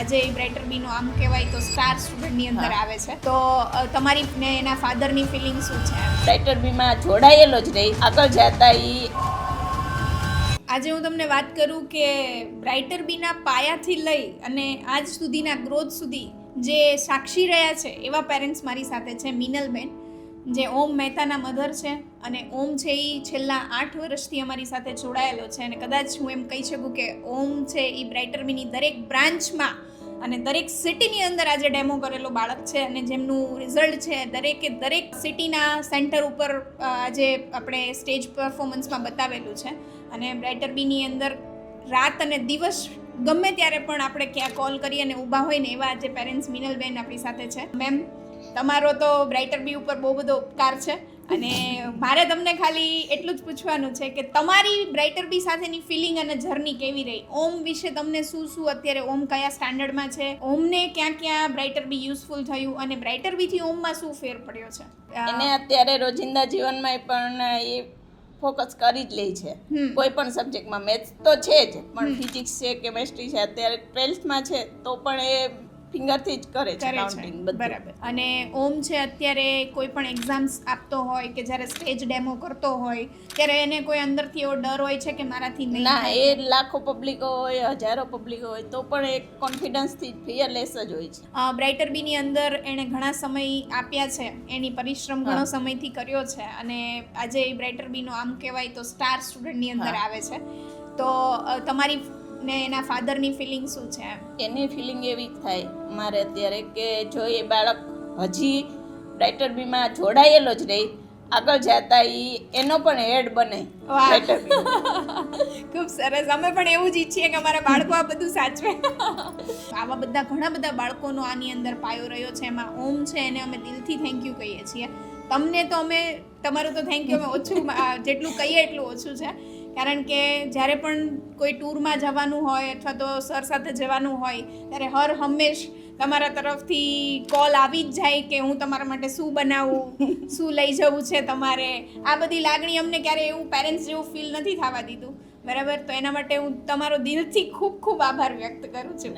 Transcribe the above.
આજે એ બ્રાઇટર બીનો આમ કહેવાય તો સ્ટાર સ્ટુડન્ટની અંદર આવે છે. તો તમારી ને એના ફાધરની ફિલિંગ શું છે? બ્રાઇટર બીમાં જોડાયેલો જ રહી, આગળ જતા આજે હું તમને વાત કરું કે બ્રાઇટર બીના પાયાથી લઈ અને આજ સુધીના ગ્રોથ સુધી જે સાક્ષી રહ્યા છે એવા પેરેન્ટ્સ મારી સાથે છે. મિનલબેન, જે ઓમ મહેતાના મધર છે, અને ઓમ છે એ છેલ્લા 8 વર્ષથી અમારી સાથે જોડાયેલો છે. અને કદાચ હું એમ કહી શકું કે ઓમ છે એ બ્રાઇટર બીની દરેક બ્રાન્ચમાં અને દરેક સિટીની અંદર આજે ડેમો કરેલો બાળક છે, અને જેમનું રિઝલ્ટ છે દરેક સિટીના સેન્ટર ઉપર આજે આપણે સ્ટેજ પરફોર્મન્સમાં બતાવેલું છે. અને બ્રાઇટર બીની અંદર રાત અને દિવસ ગમે ત્યારે પણ આપણે ક્યાં કોલ કરી અને ઊભા હોય ને એવા આજે પેરેન્ટ્સ મિનલબેન આપણી સાથે છે. મેમ, તમારો તો બ્રાઇટર બી ઉપર બહુ બધો ઉપકાર છે, અને મારે તમને ખાલી એટલું જ પૂછવાનું છે કે તમારી બ્રાઇટર બી સાથેની ફિલિંગ અને જર્ની કેવી રહી? ઓમ વિશે તમને શું અત્યારે ઓમ કયા સ્ટાન્ડર્ડમાં છે, ઓમને ક્યાં બ્રાઇટર બી યુઝફુલ થયું, અને બ્રાઇટર બીથી ઓમમાં શું ફેર પડ્યો છે? એને અત્યારે રોજિંદા જીવનમાં પણ એ ફોકસ કરી જ લે છે. કોઈ પણ સબ્જેક્ટમાં મેથ્સ તો છે જ, પણ ફિઝિક્સ છે, કેમેસ્ટ્રી છે, અત્યારે 12thમાં છે તો પણ એ ફિંગરથી જ કરે છે કાઉન્ટિંગ બધું. બરાબર. અને ઓમ છે અત્યારે કોઈ પણ એક્ઝામ્સ આપતો હોય કે જ્યારે સ્ટેજ ડેમો કરતો હોય ત્યારે એને કોઈ અંદરથી એવો ડર હોય છે કે મારાથી નહીં ના, થાય? એ લાખો પબ્લિક હોય, હજારો પબ્લિક હોય તો પણ એક કોન્ફિડન્સથી ફિયરલેસ જ હોય છે. બ્રાઇટર બીની અંદર એણે ઘણા સમય આપ્યા છે, એની પરિશ્રમ ઘણો સમયથી કર્યો છે, અને આજે એ બ્રાઇટર બીનો આમ કહેવાય તો સ્ટાર સ્ટુડન્ટની અંદર આવે છે. તો તમારી ને એના ફાધરની ફિલિંગ શું છે? એની ફિલિંગ એવી થાય મારે અત્યારે કે જો એ બાળક હજી બ્રાઇટર બીમાં જોડાયેલો જ રહી, આગળ જતા એનો પણ હેડ બને. બ્રાઇટર બી ખૂબ સરસ. અમે પણ એવું જ ઈચ્છીએ કે અમારા બાળકો આ બધું સાચવે. આવા ઘણા બધા બાળકોનો આની અંદર પાયો રહ્યો છે. એમાં ઓમ છે, એને અમે દિલથી થેન્ક યુ કહીએ છીએ. તમને તો તમારું તો થેન્ક યુ અમે ઓછું, જેટલું કહીએ એટલું ઓછું છે. કારણ કે જ્યારે પણ કોઈ ટૂરમાં જવાનું હોય અથવા તો સર સાથે જવાનું હોય ત્યારે હર હંમેશ તમારા તરફથી કોલ આવી જ જાય કે હું તમારા માટે શું બનાવું, શું લઈ જવું છે તમારે. આ બધી લાગણી અમને ક્યારેય એવું પેરેન્ટ્સ જેવું ફીલ નથી થવા દીધું. બરાબર? તો એના માટે હું તમારો દિલથી ખૂબ ખૂબ આભાર વ્યક્ત કરું છું.